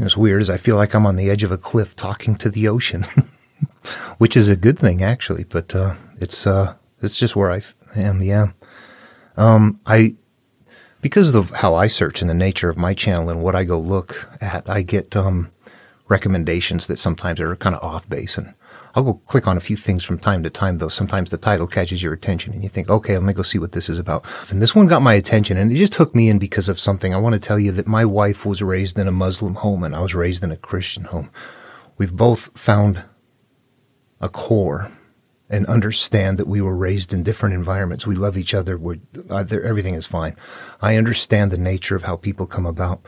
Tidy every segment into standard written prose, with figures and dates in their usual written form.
It's weird, as I feel like I'm on the edge of a cliff talking to the ocean, which is a good thing actually. But it's just where I am. Yeah. Because of how I search and the nature of my channel and what I go look at, I get recommendations that sometimes are kind of off base, and I'll go click on a few things from time to time, though sometimes the title catches your attention and you think, okay, let me go see what this is about. And this one got my attention, and it just hooked me in because of something. I want to tell you that my wife was raised in a Muslim home and I was raised in a Christian home. We've both found a core and understand that we were raised in different environments. We love each other. Everything is fine. I understand the nature of how people come about.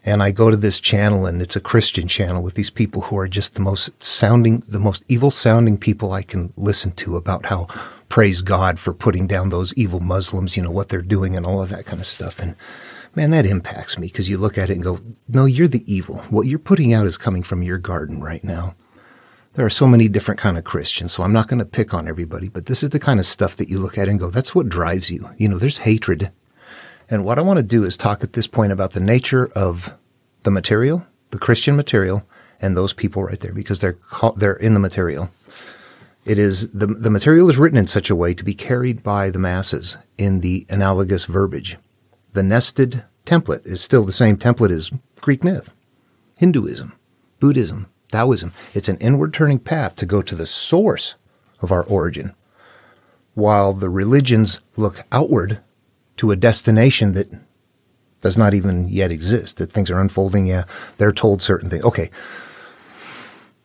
And I go to this channel, and it's a Christian channel with these people who are just the most evil sounding people I can listen to, about how praise God for putting down those evil Muslims, what they're doing and all of that kind of stuff. And man, that impacts me, because you look at it and go, no, you're the evil. What you're putting out is coming from your garden right now. There are so many different kind of Christians, so I'm not going to pick on everybody, but this is the kind of stuff that you look at and go, that's what drives you. There's hatred. And what I want to do is talk at this point about the nature of the material, the Christian material, and those people right there, because they're in the material. It is the material is written in such a way to be carried by the masses in the analogous verbiage. The nested template is still the same template as Greek myth, Hinduism, Buddhism, Taoism. It's an inward turning path to go to the source of our origin, while the religions look outward to a destination that does not even yet exist, that things are unfolding. Yeah, they're told certain things. Okay.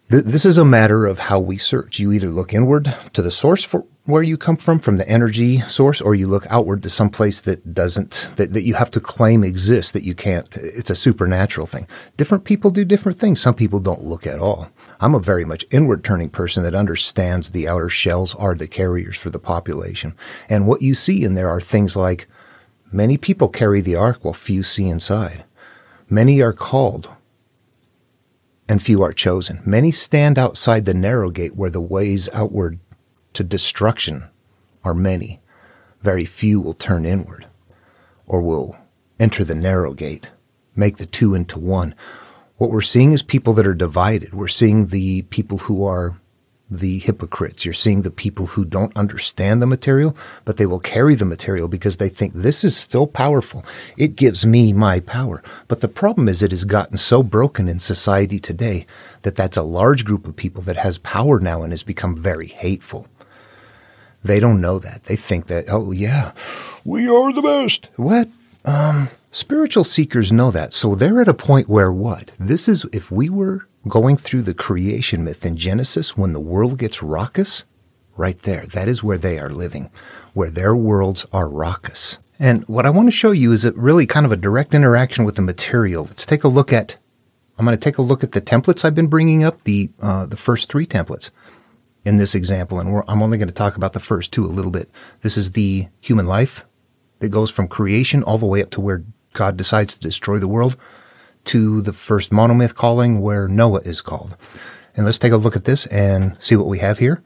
This is a matter of how we search. You either look inward to the source for where you come from the energy source, or you look outward to some place that doesn't, that you have to claim exists, that you can't. It's a supernatural thing. Different people do different things. Some people don't look at all. I'm a very much inward turning person that understands the outer shells are the carriers for the population. And what you see in there are things like, many people carry the ark while few see inside. Many are called and few are chosen. Many stand outside the narrow gate, where the ways outward to destruction are many. Very few will turn inward, or will enter the narrow gate, make the two into one. What we're seeing is people that are divided. We're seeing the people who are the hypocrites. You're seeing the people who don't understand the material, but they will carry the material because they think this is still powerful. It gives me my power. But the problem is, it has gotten so broken in society today that that's a large group of people that has power now and has become very hateful. They don't know that. They think that, oh yeah, we are the best. What? Spiritual seekers know that. So they're at a point where what? This is, if we were going through the creation myth in Genesis, when the world gets raucous, right there, that is where they are living, where their worlds are raucous. And what I want to show you is really kind of a direct interaction with the material. I'm going to take a look at the templates I've been bringing up, the first three templates in this example, and I'm only going to talk about the first two a little bit. This is the human life that goes from creation all the way up to where God decides to destroy the world, to the first monomyth calling, where Noah is called. And let's take a look at this and see what we have here.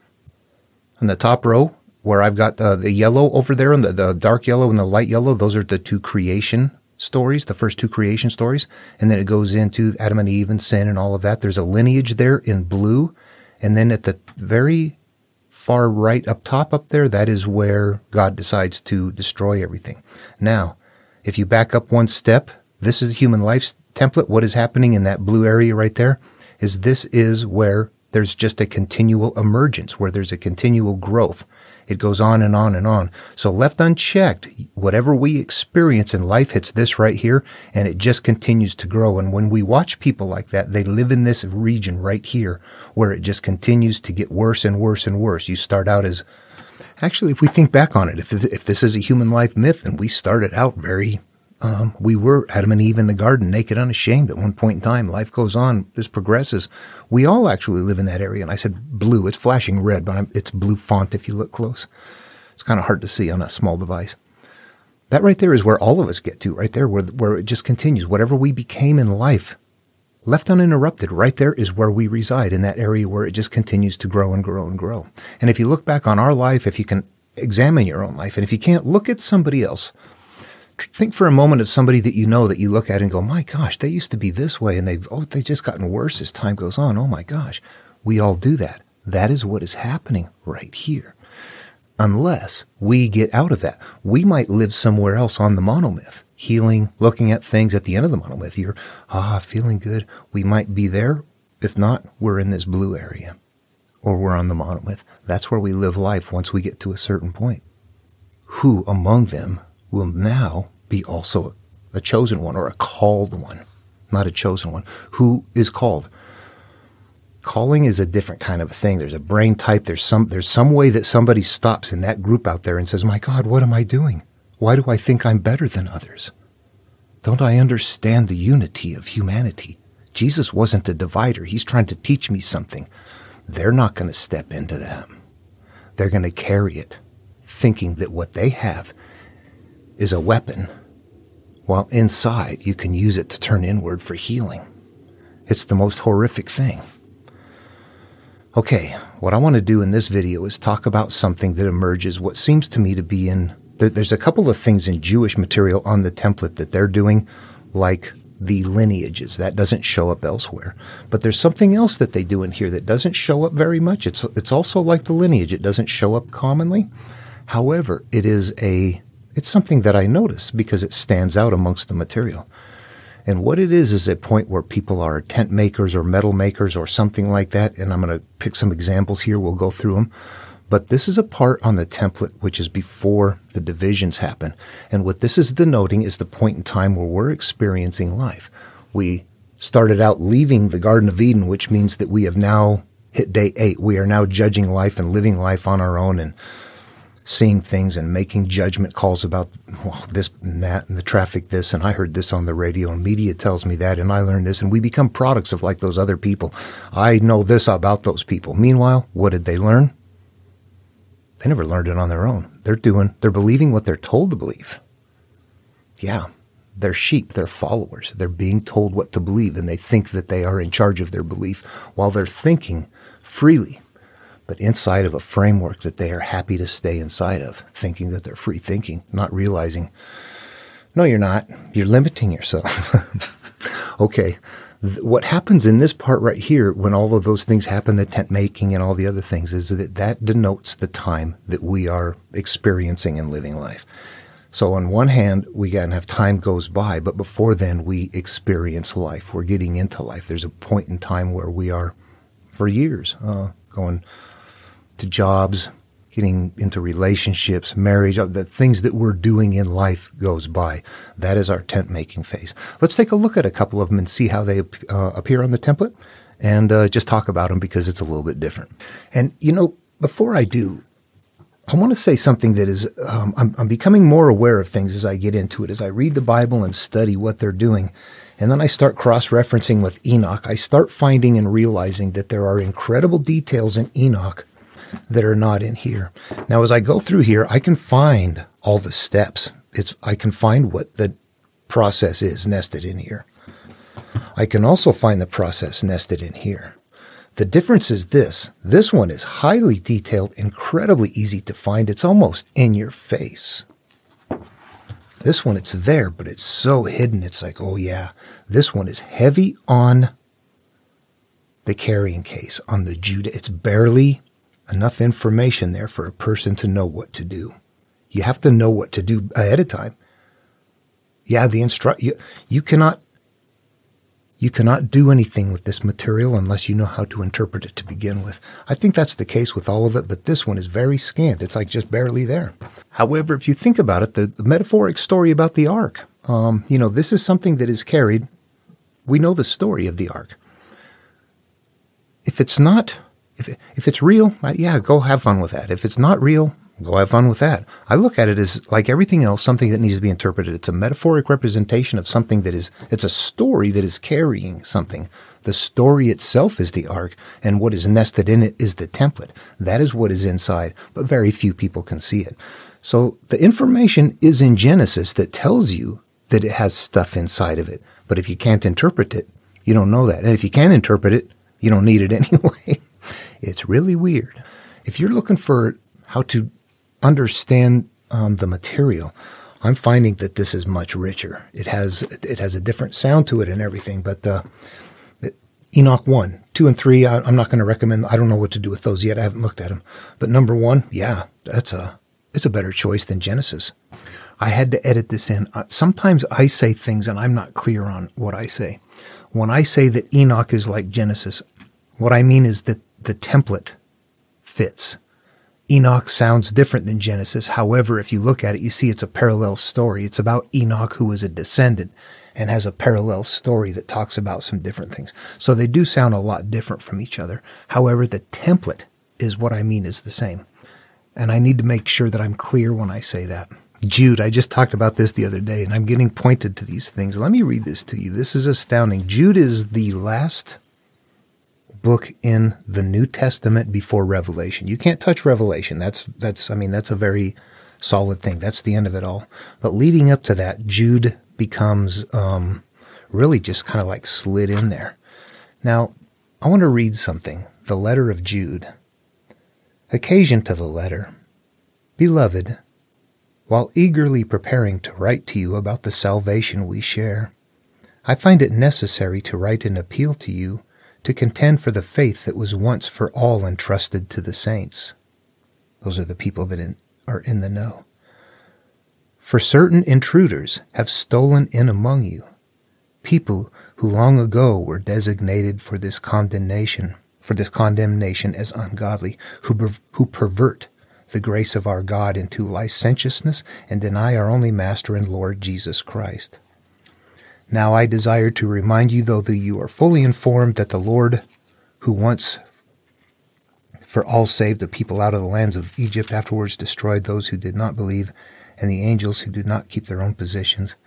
On the top row, where I've got the yellow over there, and the dark yellow and the light yellow, those are the two creation stories, the first two creation stories. And then it goes into Adam and Eve and sin and all of that. There's a lineage there in blue. And then at the very far right up top up there, that is where God decides to destroy everything. Now, if you back up one step, this is the human life template. What is happening in that blue area right there is this is where there's just a continual emergence, where there's a continual growth. It goes on and on and on. So left unchecked, whatever we experience in life hits this right here, and it just continues to grow. And when we watch people like that, they live in this region right here where it just continues to get worse and worse and worse. You start out as, actually, if we think back on it, if this is a human life myth, and we started out we were Adam and Eve in the garden, naked, unashamed at one point in time. Life goes on. This progresses. We all actually live in that area. And I said blue. It's flashing red, but it's blue font if you look close. It's kind of hard to see on a small device. That right there is where all of us get to, right there, where it just continues. Whatever we became in life, left uninterrupted, right there is where we reside, in that area where it just continues to grow and grow and grow. And if you look back on our life, if you can examine your own life, and if you can't, look at somebody else. Think for a moment of somebody that you know that you look at and go, my gosh, they used to be this way and they've just gotten worse as time goes on. Oh my gosh. We all do that. That is what is happening right here. Unless we get out of that. We might live somewhere else on the monomyth, healing, looking at things at the end of the monomyth. You're, feeling good. We might be there. If not, we're in this blue area or we're on the monomyth. That's where we live life once we get to a certain point. Who among them will now be also a chosen one or a called one, not a chosen one? Who is called? Calling is a different kind of a thing. There's a brain type. There's some way that somebody stops in that group out there and says, my God, what am I doing? Why do I think I'm better than others? Don't I understand the unity of humanity? Jesus wasn't a divider. He's trying to teach me something. They're not going to step into that. They're going to carry it, thinking that what they have is a weapon, while inside you can use it to turn inward for healing. It's the most horrific thing. Okay, what I want to do in this video is talk about something that emerges, what seems to me to be in, there's a couple of things in Jewish material on the template that they're doing, like the lineages. That doesn't show up elsewhere. But there's something else that they do in here that doesn't show up very much. It's also like the lineage. It doesn't show up commonly. However, it's something that I notice because it stands out amongst the material. And what it is a point where people are tent makers or metal makers or something like that. And I'm going to pick some examples here. We'll go through them. But this is a part on the template which is before the divisions happen. And what this is denoting is the point in time where we're experiencing life. We started out leaving the Garden of Eden, which means that we have now hit day 8. We are now judging life and living life on our own and seeing things and making judgment calls about this and that and the traffic this, and I heard this on the radio and media tells me that, and I learned this, and we become products of like those other people. I know this about those people. Meanwhile, what did they learn? They never learned it on their own. They're believing what they're told to believe. Yeah, they're sheep, they're followers. They're being told what to believe, and they think that they are in charge of their belief while they're thinking freely, but inside of a framework that they are happy to stay inside of, thinking that they're free thinking, not realizing, no, you're not. You're limiting yourself. Okay. What happens in this part right here, when all of those things happen, the tent making and all the other things, is that denotes the time that we are experiencing and living life. So on one hand, we can have time goes by, but before then we experience life. We're getting into life. There's a point in time where we are, for years, going to jobs, getting into relationships, marriage, the things that we're doing in life goes by. That is our tent making phase. Let's take a look at a couple of them and see how they appear on the template and just talk about them because it's a little bit different. And, before I do, I want to say something that is, I'm becoming more aware of things as I get into it, as I read the Bible and study what they're doing. And then I start cross-referencing with Enoch. I start finding and realizing that there are incredible details in Enoch that are not in here. Now, as I go through here, I can find all the steps. I can find what the process is nested in here. I can also find the process nested in here. The difference is this. This one is highly detailed, incredibly easy to find. It's almost in your face. This one, it's there, but it's so hidden. It's like, oh yeah, this one is heavy on the carrying case, on the Judah. It's barely enough information there for a person to know what to do. You have to know what to do ahead of time. Yeah, you cannot do anything with this material unless you know how to interpret it to begin with. I think that's the case with all of it, but this one is very scant. It's like just barely there. However, if you think about it, the metaphoric story about the ark, this is something that is carried. We know the story of the ark. If it's not, if it's real, yeah, go have fun with that. If it's not real, go have fun with that. I look at it as, like everything else, something that needs to be interpreted. It's a metaphoric representation of something it's a story that is carrying something. The story itself is the ark, and what is nested in it is the template. That is what is inside, but very few people can see it. So the information is in Genesis that tells you that it has stuff inside of it. But if you can't interpret it, you don't know that. And if you can interpret it, you don't need it anyway. It's really weird. If you're looking for how to understand the material, I'm finding that this is much richer. It has a different sound to it and everything, but Enoch 1, 2, and 3, I'm not going to recommend. I don't know what to do with those yet. I haven't looked at them. But number 1, yeah, it's a better choice than Genesis. I had to edit this in. Sometimes I say things and I'm not clear on what I say. When I say that Enoch is like Genesis, what I mean is that the template fits. Enoch sounds different than Genesis. However, if you look at it, you see it's a parallel story. It's about Enoch, who is a descendant and has a parallel story that talks about some different things. So they do sound a lot different from each other. However, the template is what I mean is the same. And I need to make sure that I'm clear when I say that. Jude, I just talked about this the other day, and I'm getting pointed to these things. Let me read this to you. This is astounding. Jude is the last book in the New Testament before Revelation. You can't touch Revelation. That's a very solid thing. That's the end of it all. But leading up to that, Jude becomes really just kind of like slid in there. Now, I want to read something. The letter of Jude. Occasion to the letter. Beloved, while eagerly preparing to write to you about the salvation we share, I find it necessary to write an appeal to you to contend for the faith that was once for all entrusted to the saints. Those are the people that are in the know. For certain intruders have stolen in among you, people who long ago were designated for this condemnation as ungodly, who pervert the grace of our God into licentiousness and deny our only Master and Lord Jesus Christ. Now I desire to remind you, though that you are fully informed, that the Lord, who once for all saved the people out of the lands of Egypt, afterwards destroyed those who did not believe, and the angels who did not keep their own positions.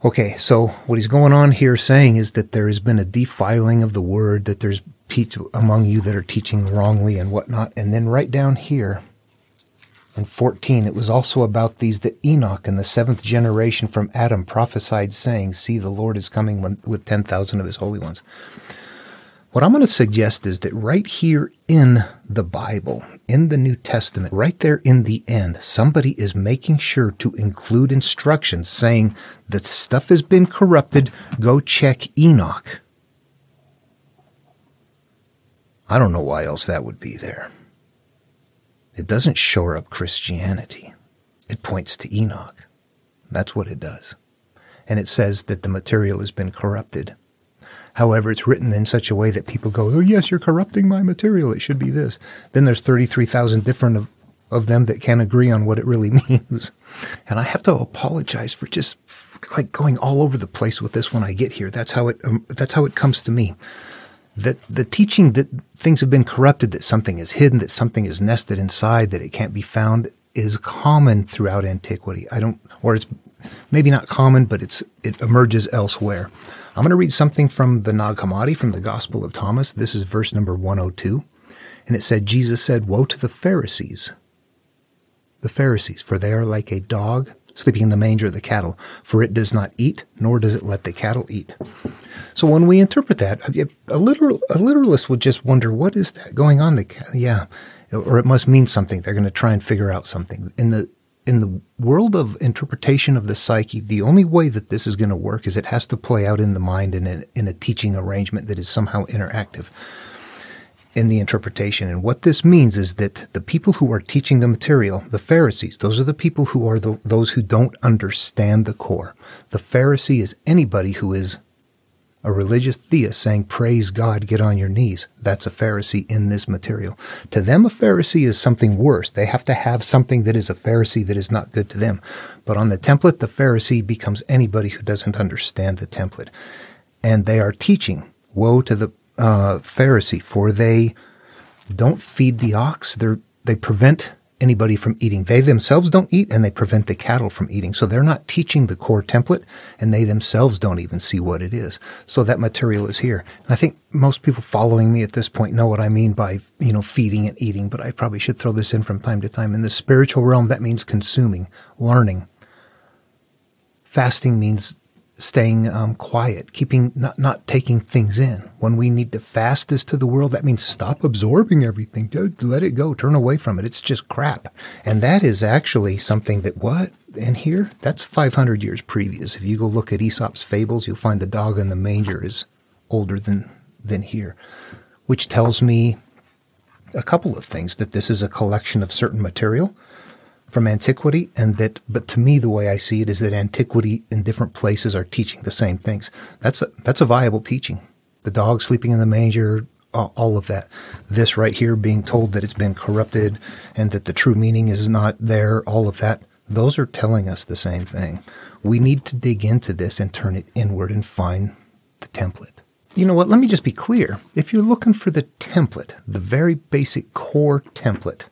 Okay, so what he's going on here saying is that there has been a defiling of the word, that there's people among you that are teaching wrongly and whatnot. And then right down here in 14, it was also about these that Enoch in the 7th generation from Adam prophesied, saying, see, the Lord is coming with 10,000 of his holy ones. What I'm going to suggest is that right here in the Bible, in the New Testament, right there in the end, somebody is making sure to include instructions saying that stuff has been corrupted. Go check Enoch. I don't know why else that would be there. It doesn't shore up Christianity. It points to Enoch. That's what it does. And it says that the material has been corrupted. However, it's written in such a way that people go, oh yes, you're corrupting my material. It should be this. Then there's 33,000 different of them that can't agree on what it really means. And I have to apologize for just like going all over the place with this when I get here. That's how it comes to me. That the teaching that things have been corrupted, that something is hidden, that something is nested inside, that it can't be found, is common throughout antiquity. It's maybe not common, but it emerges elsewhere. I'm going to read something from the Nag Hammadi, from the Gospel of Thomas. This is verse number 102. And it said, Jesus said, woe to the Pharisees, for they are like a dog sleeping in the manger of the cattle, for it does not eat, nor does it let the cattle eat. So when we interpret that, a literalist would just wonder, what is that going on? Or it must mean something. They're going to try and figure out something. In the world of interpretation of the psyche, the only way that this is going to work is it has to play out in the mind in a teaching arrangement that is somehow interactive in the interpretation. And what this means is that the people who are teaching the material, the Pharisees, those are the people who are those who don't understand the core. The Pharisee is anybody who is a religious theist saying, praise God, get on your knees. That's a Pharisee in this material. To them, a Pharisee is something worse. They have to have something that is a Pharisee that is not good to them. But on the template, the Pharisee becomes anybody who doesn't understand the template. And they are teaching, woe to the Pharisee, for they don't feed the ox. They prevent anybody from eating. They themselves don't eat, and they prevent the cattle from eating. So they're not teaching the core template, and they themselves don't even see what it is. So that material is here. And I think most people following me at this point know what I mean by, feeding and eating, but I probably should throw this in from time to time. In the spiritual realm, that means consuming, learning. Fasting means staying quiet, keeping not taking things in. When we need to fast this to the world, that means stop absorbing everything. Let it go. Turn away from it. It's just crap. And that is actually something that in here, that's 500 years previous. If you go look at Aesop's fables, you'll find the dog in the manger is older than here, which tells me a couple of things, that this is a collection of certain material from antiquity, but to me, the way I see it is that antiquity in different places are teaching the same things. That's a viable teaching. The dog sleeping in the manger, all of that. This right here being told that it's been corrupted and that the true meaning is not there, all of that. Those are telling us the same thing. We need to dig into this and turn it inward and find the template. You know what? Let me just be clear. If you're looking for the template, the very basic core template,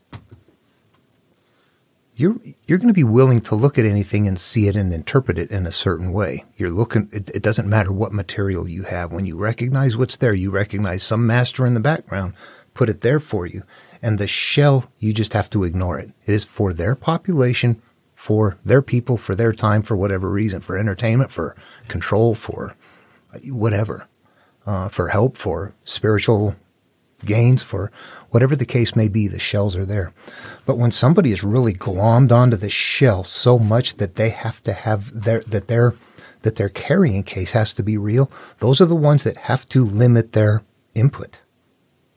you're going to be willing to look at anything and see it and interpret it in a certain way. It doesn't matter what material you have. When you recognize what's there, you recognize some master in the background put it there for you. And the shell, you just have to ignore it. It is for their population, for their people, for their time, for whatever reason, for entertainment, for control, for whatever, for help, for spiritual gains, for whatever the case may be, the shells are there. But when somebody is really glommed onto the shell so much that they have to have that their carrying case has to be real, those are the ones that have to limit their input.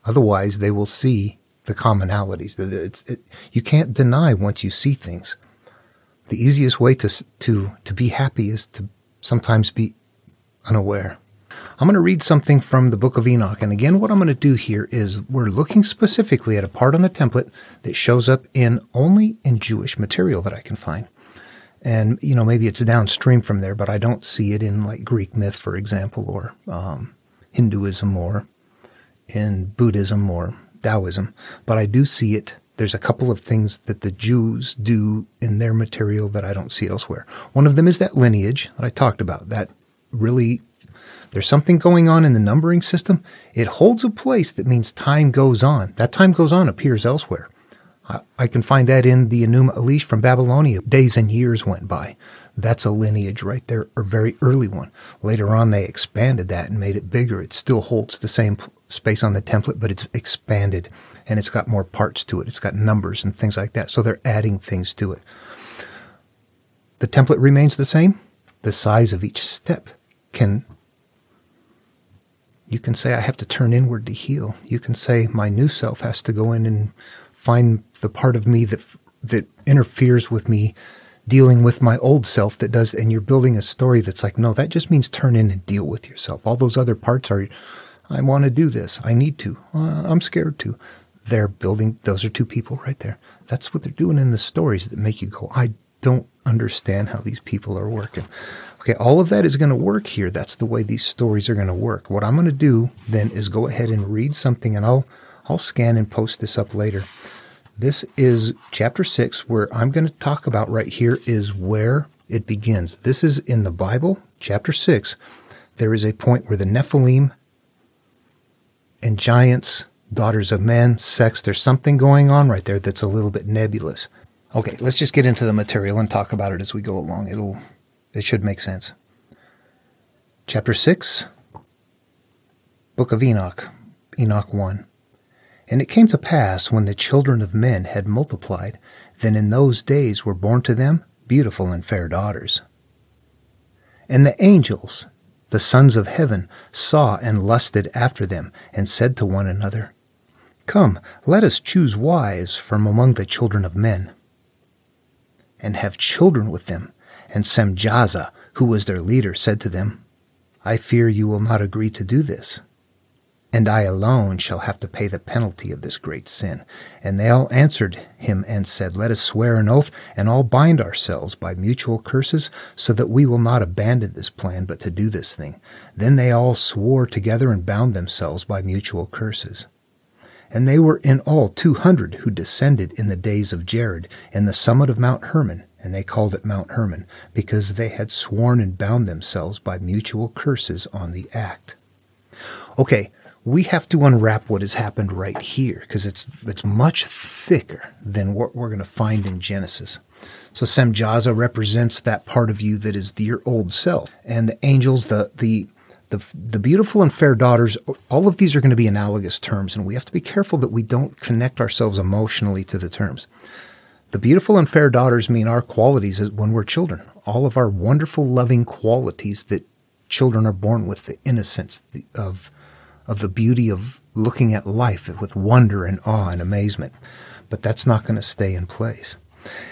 Otherwise, they will see the commonalities. You can't deny once you see things. The easiest way to be happy is to sometimes be unaware. I'm going to read something from the Book of Enoch. And again, what I'm going to do here is we're looking specifically at a part on the template that shows up only in Jewish material that I can find. And, maybe it's downstream from there, but I don't see it in like Greek myth, for example, or Hinduism, or in Buddhism or Taoism. But I do see it. There's a couple of things that the Jews do in their material that I don't see elsewhere. One of them is that lineage that I talked about. That really, there's something going on in the numbering system. It holds a place that means time goes on. That time goes on appears elsewhere. I can find that in the Enuma Elish from Babylonia. Days and years went by. That's a lineage right there, a very early one. Later on, they expanded that and made it bigger. It still holds the same space on the template, but it's expanded, and it's got more parts to it. It's got numbers and things like that, so they're adding things to it. The template remains the same. The size of each step you can say, I have to turn inward to heal. You can say, my new self has to go in and find the part of me that interferes with me dealing with my old self that does, and you're building a story that's like, no, that just means turn in and deal with yourself. All those other parts are, I want to do this. I need to. I'm scared to. They're building, those are two people right there. That's what they're doing in the stories that make you go, I don't understand how these people are working. Okay, all of that is going to work here. That's the way these stories are going to work. What I'm going to do then is go ahead and read something, and I'll scan and post this up later. This is chapter 6, where I'm going to talk about right here is where it begins. This is in the Bible, chapter 6. There is a point where the Nephilim and giants, daughters of men, sex, there's something going on right there that's a little bit nebulous. Okay, let's just get into the material and talk about it as we go along. It should make sense. Chapter 6, Book of Enoch, Enoch 1. And it came to pass, when the children of men had multiplied, then in those days were born to them beautiful and fair daughters. And the angels, the sons of heaven, saw and lusted after them, and said to one another, Come, let us choose wives from among the children of men, and have children with them. And Semjaza, who was their leader, said to them, I fear you will not agree to do this, and I alone shall have to pay the penalty of this great sin. And they all answered him and said, Let us swear an oath, and all bind ourselves by mutual curses, so that we will not abandon this plan, but to do this thing. Then they all swore together and bound themselves by mutual curses. And they were in all 200 who descended in the days of Jared, in the summit of Mount Hermon, and they called it Mount Hermon, because they had sworn and bound themselves by mutual curses on the act. Okay, we have to unwrap what has happened right here because it's much thicker than what we're going to find in Genesis. So Semjaza represents that part of you that is your old self. And the angels, the beautiful and fair daughters, all of these are going to be analogous terms, and we have to be careful that we don't connect ourselves emotionally to the terms. The beautiful and fair daughters mean our qualities when we're children. All of our wonderful, loving qualities that children are born with, the innocence of the beauty of looking at life with wonder and awe and amazement. But that's not going to stay in place.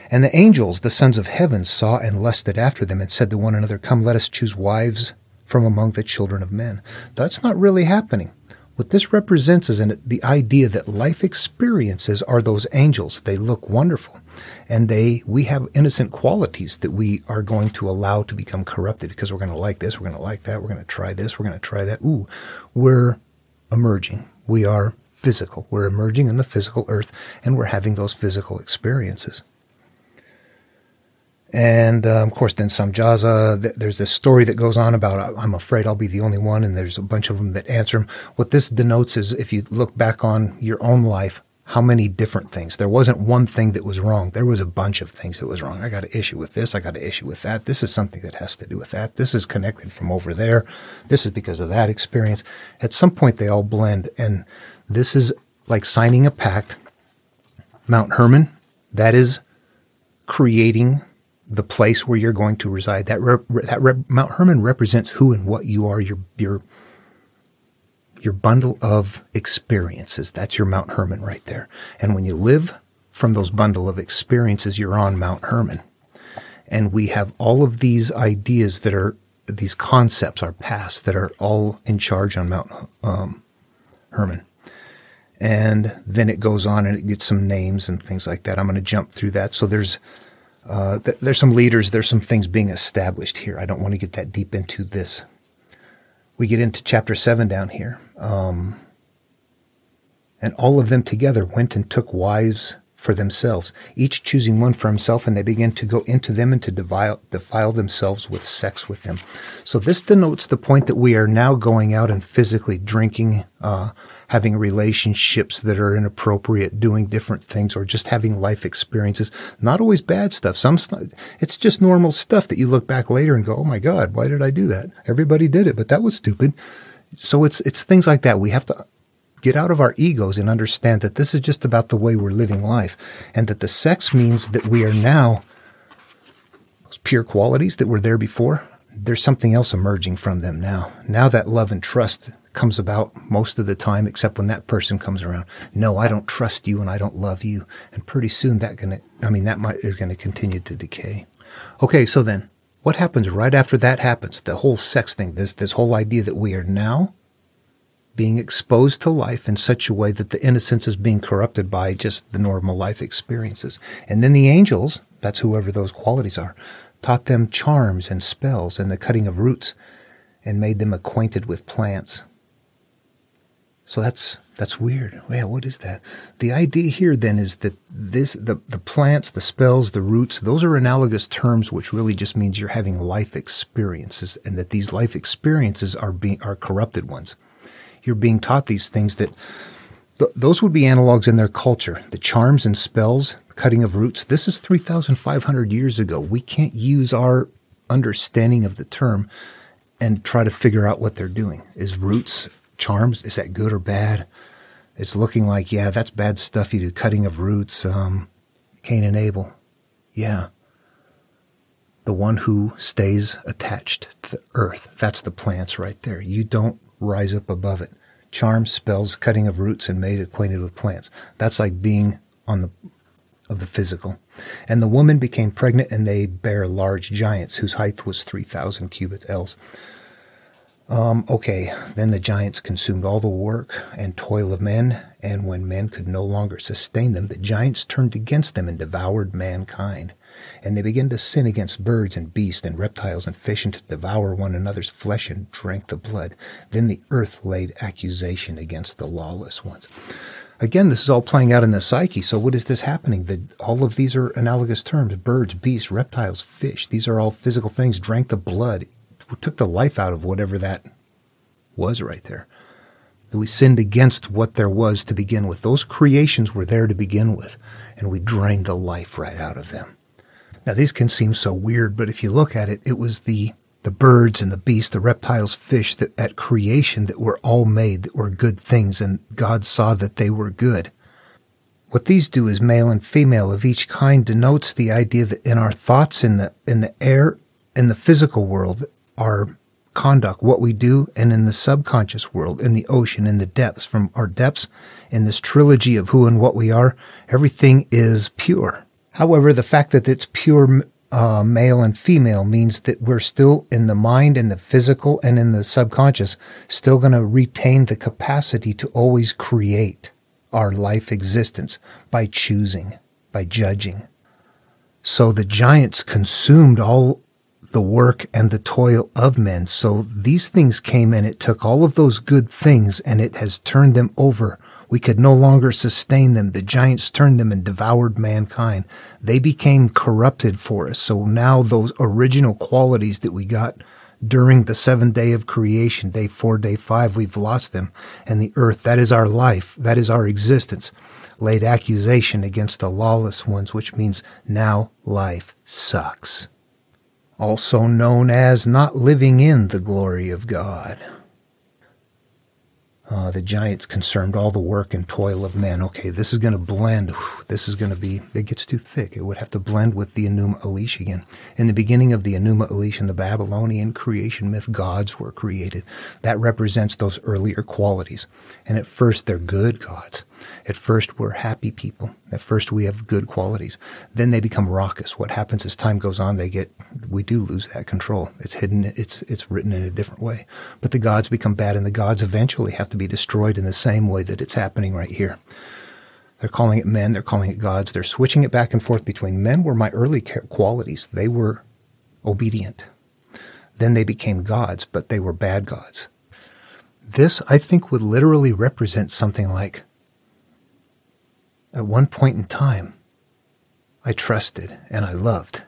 And the angels, the sons of heaven, saw and lusted after them and said to one another, "Come, let us choose wives from among the children of men." That's not really happening. What this represents is the idea that life experiences are those angels. They look wonderful. And we have innocent qualities that we are going to allow to become corrupted because we're going to like this, we're going to like that, we're going to try this, we're going to try that. Ooh, we're emerging. We are physical. We're emerging in the physical earth, and we're having those physical experiences. And, of course, then Samjaza, there's this story that goes on about, I'm afraid I'll be the only one, and there's a bunch of them that answer him. What this denotes is, if you look back on your own life, how many different things. There wasn't one thing that was wrong. There was a bunch of things that was wrong. I got an issue with this. I got an issue with that. This is something that has to do with that. This is connected from over there. This is because of that experience. At some point, they all blend, and this is like signing a pact. Mount Hermon, that is creating the place where you're going to reside. Mount Hermon represents who and what you are, your bundle of experiences. That's your Mount Hermon right there. And when you live from those bundle of experiences, you're on Mount Hermon. And we have all of these ideas that are, these concepts, our past, that are all in charge on Mount Hermon. And then it goes on and it gets some names and things like that. I'm going to jump through that. So there's some leaders, there's some things being established here. I don't want to get that deep into this. We get into chapter 7 down here. And all of them together went and took wives for themselves, each choosing one for himself, and they began to go into them and to defile themselves with sex with them. So this denotes the point that we are now going out and physically drinking, having relationships that are inappropriate, doing different things, or just having life experiences. Not always bad stuff. It's just normal stuff that you look back later and go, oh my God, why did I do that? Everybody did it, but that was stupid. So it's things like that. We have to get out of our egos and understand that this is just about the way we're living life, and that the sex means that we are now, those pure qualities that were there before, there's something else emerging from them now. Now that love and trust comes about most of the time, except when that person comes around. No, I don't trust you and I don't love you. And pretty soon is going to continue to decay. Okay, so then what happens right after that happens? The whole sex thing, this whole idea that we are now being exposed to life in such a way that the innocence is being corrupted by just the normal life experiences. And then the angels, that's whoever those qualities are, taught them charms and spells and the cutting of roots and made them acquainted with plants. So that's weird. Yeah, what is that? The idea here then is that the plants, the spells, the roots, those are analogous terms, which really just means you're having life experiences, and that these life experiences are corrupted ones. You're being taught these things that those would be analogs in their culture. The charms and spells, cutting of roots. This is 3,500 years ago. We can't use our understanding of the term and try to figure out what they're doing. Is roots, charms, is that good or bad? It's looking like, yeah, that's bad stuff you do. Cutting of roots, Cain and Abel. Yeah. The one who stays attached to the earth. That's the plants right there. You don't rise up above it. Charms, spells, cutting of roots, and made acquainted with plants. That's like being of the physical. And the woman became pregnant, and they bare large giants, whose height was 3,000 cubits ells. Okay, then the giants consumed all the work and toil of men, and when men could no longer sustain them, the giants turned against them and devoured mankind. And they began to sin against birds and beasts and reptiles and fish, and to devour one another's flesh and drank the blood. Then the earth laid accusation against the lawless ones. Again, this is all playing out in the psyche. So what is this happening? All of these are analogous terms. Birds, beasts, reptiles, fish. These are all physical things. Drank the blood. Took the life out of whatever that was right there. We sinned against what there was to begin with. Those creations were there to begin with, and we drained the life right out of them. Now, these can seem so weird, but if you look at it, it was the birds and the beasts, the reptiles, fish that at creation that were all made, that were good things, and God saw that they were good. What these do is male and female of each kind denotes the idea that in our thoughts, in the air, in the physical world, our conduct, what we do, and in the subconscious world, in the ocean, in the depths, from our depths, in this trilogy of who and what we are, everything is pure. However, the fact that it's pure male and female means that we're still in the mind and the physical and in the subconscious, still going to retain the capacity to always create our life existence by choosing, by judging. So the giants consumed all the work and the toil of men. So these things came and it took all of those good things and it has turned them over. We could no longer sustain them. The giants turned them and devoured mankind. They became corrupted for us. So now those original qualities that we got during the 7th day of creation, day 4, day 5, we've lost them. And the earth, that is our life, that is our existence, laid accusation against the lawless ones, which means now life sucks. Also known as not living in the glory of God. The giants consumed all the work and toil of men. Okay, this is going to blend. This is going to be, it gets too thick. It would have to blend with the Enuma Elish again. In the beginning of the Enuma Elish, in the Babylonian creation myth, gods were created. That represents those earlier qualities. And at first, they're good gods. At first, we're happy people. At first, we have good qualities. Then they become raucous. What happens as time goes on, we do lose that control. It's hidden. It's written in a different way. But the gods become bad, and the gods eventually have to be destroyed in the same way that it's happening right here. They're calling it men. They're calling it gods. They're switching it back and forth between men were my early qualities. They were obedient. Then they became gods, but they were bad gods. This, I think, would literally represent something like, at one point in time, I trusted and I loved.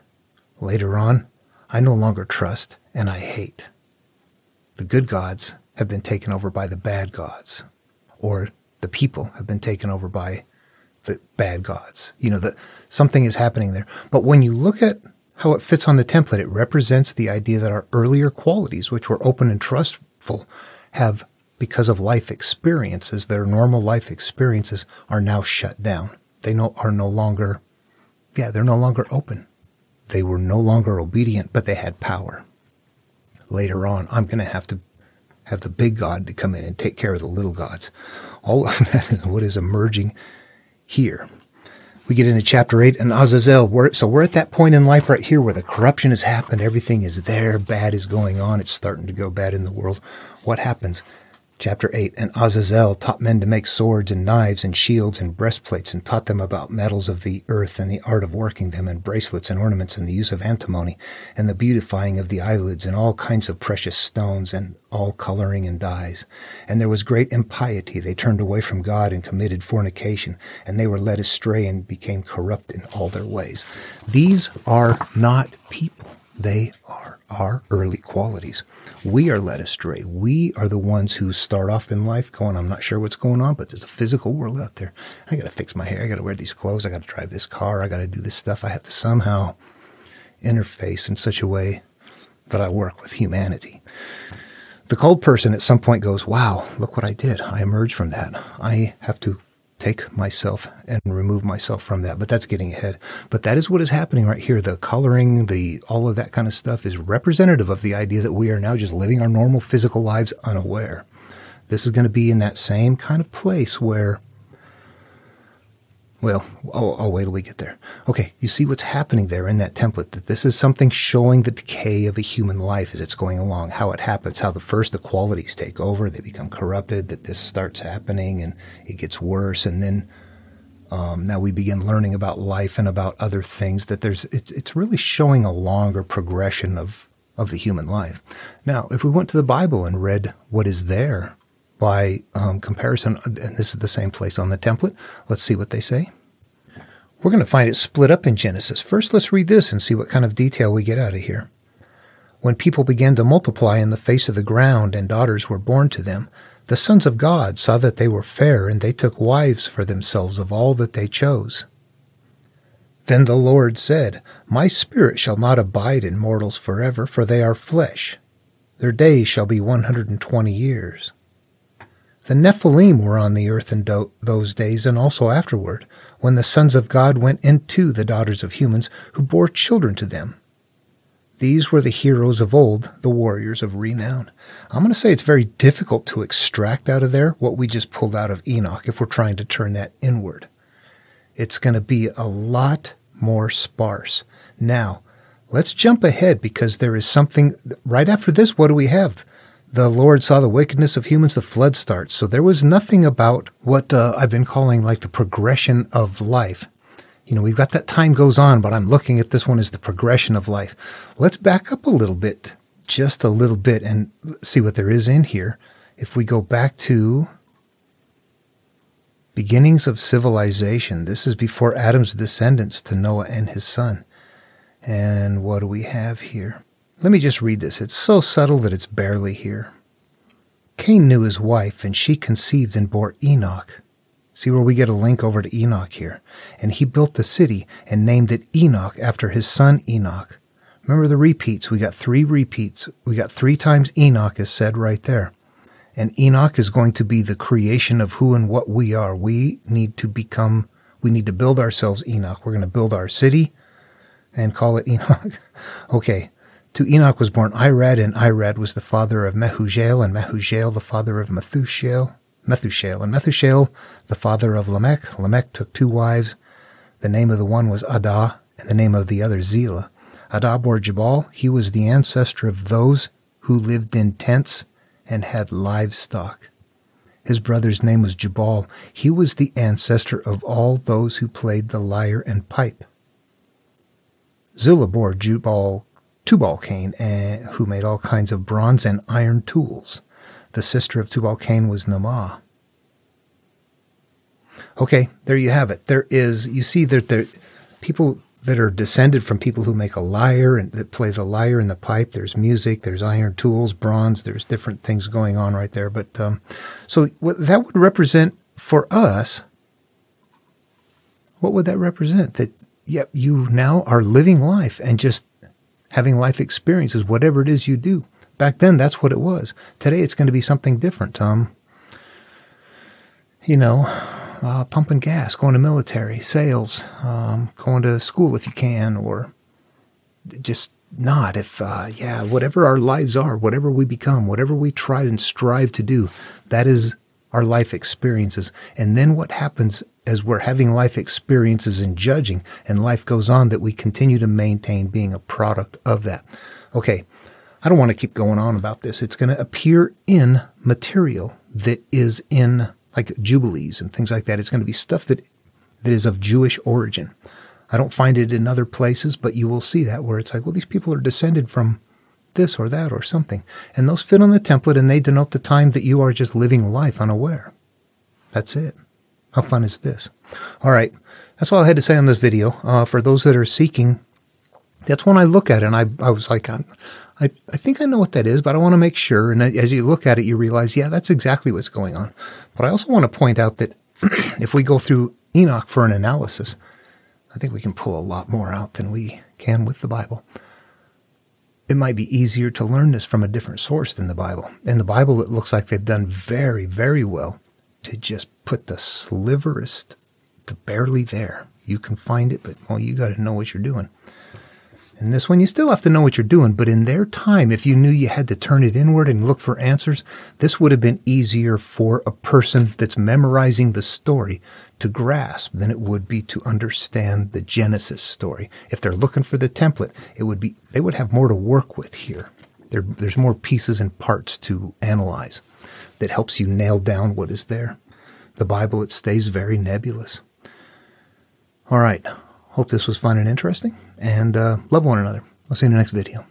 Later on, I no longer trust and I hate. The good gods have been taken over by the bad gods, or the people have been taken over by the bad gods. Something is happening there. But when you look at how it fits on the template, it represents the idea that our earlier qualities, which were open and trustful, have, because of life experiences, their normal life experiences are now shut down. They're no longer open. They were no longer obedient, but they had power. Later on, I'm going to have the big God to come in and take care of the little gods. All of that is what is emerging here. We get into chapter 8 and Azazel. So we're at that point in life right here where the corruption has happened. Everything is there. Bad is going on. It's starting to go bad in the world. What happens? Chapter 8, and Azazel taught men to make swords and knives and shields and breastplates, and taught them about metals of the earth and the art of working them, and bracelets and ornaments, and the use of antimony, and the beautifying of the eyelids, and all kinds of precious stones, and all coloring and dyes. And there was great impiety. They turned away from God and committed fornication, and they were led astray and became corrupt in all their ways. These are not people. They are our early qualities. We are led astray. We are the ones who start off in life going, I'm not sure what's going on, but there's a physical world out there. I got to fix my hair. I got to wear these clothes. I got to drive this car. I got to do this stuff. I have to somehow interface in such a way that I work with humanity. The cold person at some point goes, wow, look what I did. I emerged from that. I have to take myself and remove myself from that. But that's getting ahead. But that is what is happening right here. The coloring, all of that kind of stuff is representative of the idea that we are now just living our normal physical lives unaware. This is going to be in that same kind of place where, well, I'll wait till we get there. Okay, you see what's happening there in that template, that this is something showing the decay of a human life as it's going along, how it happens, how the qualities take over, they become corrupted, that this starts happening and it gets worse, and then now we begin learning about life and about other things, that it's really showing a longer progression of the human life. Now, if we went to the Bible and read what is there, by comparison, and this is the same place on the template. Let's see what they say. We're going to find it split up in Genesis. First, let's read this and see what kind of detail we get out of here. When people began to multiply in the face of the ground and daughters were born to them, The sons of God saw that they were fair, and they took wives for themselves of all that they chose. Then the Lord said, My spirit shall not abide in mortals forever, for they are flesh. Their days shall be 120 years. The Nephilim were on the earth in those days, and also afterward, when the sons of God went into the daughters of humans, who bore children to them. These were the heroes of old, the warriors of renown. I'm going to say it's very difficult to extract out of there what we just pulled out of Enoch if we're trying to turn that inward. It's going to be a lot more sparse. Now, let's jump ahead, because there is something right after this. What do we have? The Lord saw the wickedness of humans, the flood starts. So there was nothing about what I've been calling like the progression of life. You know, we've got that time goes on, but I'm looking at this one as the progression of life. Let's back up a little bit, just a little bit, and see what there is in here. If we go back to beginnings of civilization, this is before Adam's descendants to Noah and his son. And what do we have here? Let me just read this. It's so subtle that it's barely here. Cain knew his wife, and she conceived and bore Enoch. See where we get a link over to Enoch here. And he built a city and named it Enoch after his son Enoch. Remember the repeats. We got 3 repeats. We got 3 times Enoch is said right there. And Enoch is going to be the creation of who and what we are. We need to build ourselves Enoch. We're going to build our city and call it Enoch. Okay. To Enoch was born Irad, and Irad was the father of Mehujael, and Mehujael the father of Methusael, and Methusael the father of Lamech. Lamech took 2 wives. The name of the one was Adah, and the name of the other Zillah. Adah bore Jabal. He was the ancestor of those who lived in tents and had livestock. His brother's name was Jabal. He was the ancestor of all those who played the lyre and pipe. Zillah bore Tubal-Cain, who made all kinds of bronze and iron tools. The sister of Tubal-Cain was Naamah. Okay, there you have it. You see that there people that are descended from people who make a lyre and that play the lyre and the pipe. There's music, there's iron tools, bronze, there's different things going on right there. But so what that would represent for us, what would that represent? That you now are living life and just having life experiences, whatever it is you do. Back then, that's what it was. Today, it's going to be something different. Pumping gas, going to military, sales, going to school if you can, or just not. Whatever our lives are, whatever we become, whatever we try and strive to do, that is our life experiences. And then what happens as we're having life experiences and judging, and life goes on, that we continue to maintain being a product of that. Okay, I don't want to keep going on about this. It's going to appear in material that is in, like, jubilees and things like that. It's going to be stuff that is of Jewish origin. I don't find it in other places, but you will see that where it's like, well, these people are descended from this or that or something. And those fit on the template, and they denote the time that you are just living life unaware. That's it. How fun is this? All right. That's all I had to say on this video. For those that are seeking, that's when I look at it, and I was like, I think I know what that is, but I want to make sure. And as you look at it, you realize, yeah, that's exactly what's going on. But I also want to point out that if we go through Enoch for an analysis, I think we can pull a lot more out than we can with the Bible. It might be easier to learn this from a different source than the Bible. In the Bible, it looks like they've done very, very well to just put the sliverest, the barely there. You can find it, but, well, you got to know what you're doing. And this one, you still have to know what you're doing, but in their time, if you knew you had to turn it inward and look for answers, this would have been easier for a person that's memorizing the story to grasp than it would be to understand the Genesis story. If they're looking for the template, they would have more to work with here. There's more pieces and parts to analyze that helps you nail down what is there. The Bible, it stays very nebulous. All right. Hope this was fun and interesting, and love one another. I'll see you in the next video.